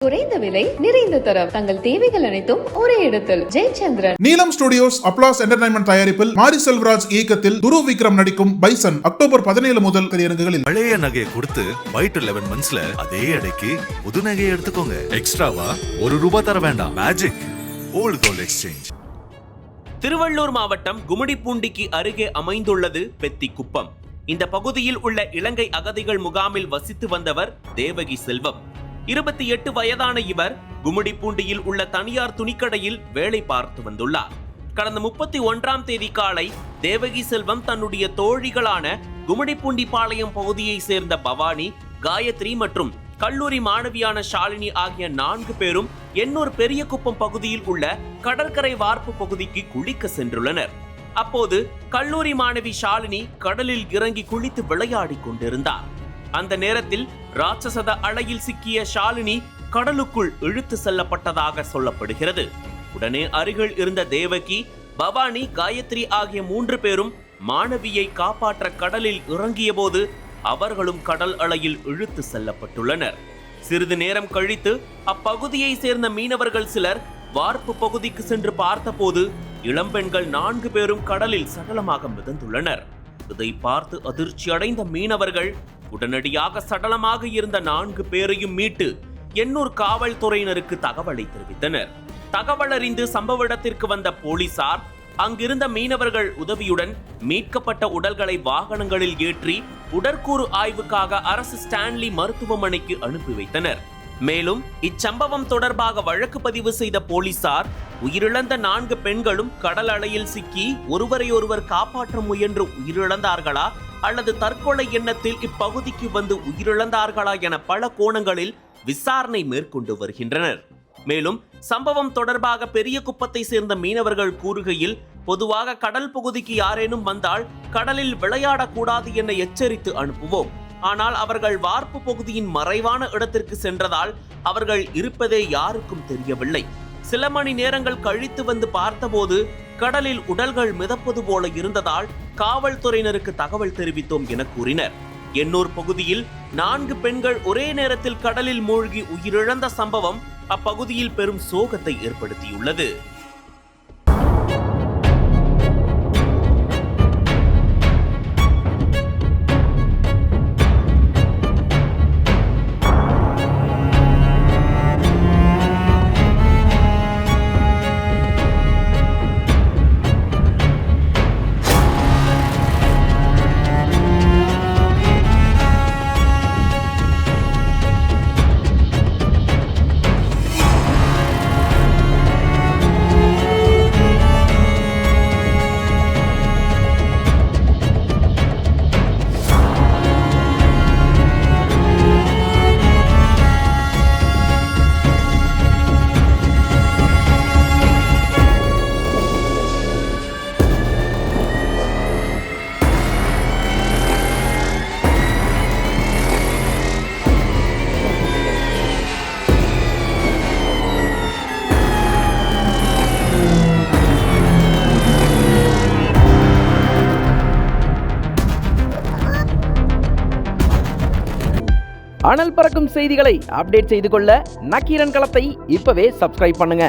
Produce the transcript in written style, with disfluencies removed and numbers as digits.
குறைந்த விலை நிறைந்த தரம் தங்கள் தேவைகள் அனைத்தும் ஒரே இடத்தில் ஜெயச்சந்திரன். நீலம் ஸ்டுடியோஸ் அப்ளாஸ் என்டர்டைன்மெண்ட் தயாரிப்பில் மாரி செல்வராஜ் இயக்கத்தில் துருவ் விக்ரம் நடிக்கும் பைசன் அக்டோபர் 17 முதல் திரையரங்குகளில். பழைய நகையை கொடுத்து வைட் 11 மந்த்ஸ்ல அதே அடைக்கு புது நகையை எடுத்துக்கோங்க. எக்ஸ்ட்ராவா ₹1 தர வேண்டாம். Magic old gold exchange. Tiruvallur மாவட்டம் கும்மிடிப்பூண்டிக்கு அருகே அமைந்துள்ளது பெத்திக்குப்பம். இந்த பகுதியில் உள்ள இலங்கை அகதிகள் முகாமில் வசித்து வந்தவர் தேவகி செல்வம். 28 வயதான இவர் கும்மிடிப்பூண்டியில் உள்ள தனியார் துணிக்கடையில் வேலை பார்த்து வந்துள்ளார். கடந்த 31ஆம் தேதி காலை தேவகி செல்வம் தன்னுடைய தோழிகளான கும்மிடிப்பூண்டி பாளையம் பகுதியை சேர்ந்த பவானி, காயத்ரி மற்றும் கல்லூரி மாணவியான ஷாலினி ஆகிய 4 பேரும் எண்ணூர் பெரியகுப்பம் பகுதியில் உள்ள கடற்கரை வார்ப்பு பகுதிக்கு குளிக்க சென்றுள்ளனர். அப்போது கல்லூரி மாணவி ஷாலினி கடலில் இறங்கி குளித்து விளையாடி கொண்டிருந்தார். அந்த நேரத்தில் ராட்சசத அலையில் சிக்கிய ஷாலினி கடலுக்குள் இழுத்து செல்லப்பட்டதாக சொல்லப்படுகிறது. உடனே அருகில் இருந்த தேவகி, பவானி, காயத்ரி ஆகிய 3 பேரும் மாணவியை காப்பாற்ற கடலில் இறங்கிய போது அவர்களும் கடல் அலையில் இழுத்து செல்லப்பட்டுள்ளனர். சிறிது நேரம் கழித்து அப்பகுதியை சேர்ந்த மீனவர்கள் சிலர் வார்ப்பு பகுதிக்கு சென்று பார்த்தபோது இளம்பெண்கள் 4 பேரும் கடலில் சடலமாக மிதந்துள்ளனர். இதை பார்த்து அதிர்ச்சி அடைந்த மீனவர்கள் உடனடியாக சடலமாக இருந்த 4 பேரையும் மீட்டு எண்ணூர் காவல்துறையினருக்கு தகவலை தெரிவித்தனர். தகவல் அறிந்து சம்பவ இடத்திற்கு வந்த போலீசார் அங்கிருந்த மீனவர்கள் உதவியுடன் மீட்கப்பட்ட உடல்களை வாகனங்களில் ஏற்றி உடற்கூறு ஆய்வுக்காக அரசு ஸ்டான்லி மருத்துவமனைக்கு அனுப்பி வைத்தனர். மேலும் இச்சம்பவம் தொடர்பாக வழக்கு பதிவு செய்த போலீசார் உயிரிழந்த 4 பெண்களும் கடல் அலையில் சிக்கி ஒருவரையொருவர் காப்பாற்ற முயன்று உயிரிழந்தார்களா அல்லது தற்கொலை எண்ணத்தில் இப்பகுதிக்கு வந்து உயிரிழந்தார்களா என பல கோணங்களில் விசாரணை மேற்கொண்டு வருகின்றனர். மேலும் சம்பவம் தொடர்பாக பெரிய குப்பத்தை சேர்ந்த மீனவர்கள் கூறுகையில், பொதுவாக கடல் பகுதிக்கு யாரேனும் வந்தால் கடலில் விளையாடக்கூடாது என எச்சரித்து அனுப்புவோம். ஆனால் அவர்கள் வார்ப்பு பகுதியின் மறைவான இடத்திற்கு சென்றதால் அவர்கள் இருப்பதே யாருக்கும் தெரியவில்லை. சில மணி நேரங்கள் கழித்து வந்து பார்த்தபோது கடலில் உடல்கள் மிதப்பது போல இருந்ததால் காவல்துறையினருக்கு தகவல் தெரிவித்தோம் என கூறினர். எண்ணூர் பகுதியில் 4 பெண்கள் ஒரே நேரத்தில் கடலில் மூழ்கி உயிரிழந்த சம்பவம் அப்பகுதியில் பெரும் சோகத்தை ஏற்படுத்தியுள்ளது. அனல் பறக்கும் செய்திகளை அப்டேட் செய்து கொள்ள நக்கீரன் களத்தை இப்பவே சப்ஸ்கிரைப் பண்ணுங்க.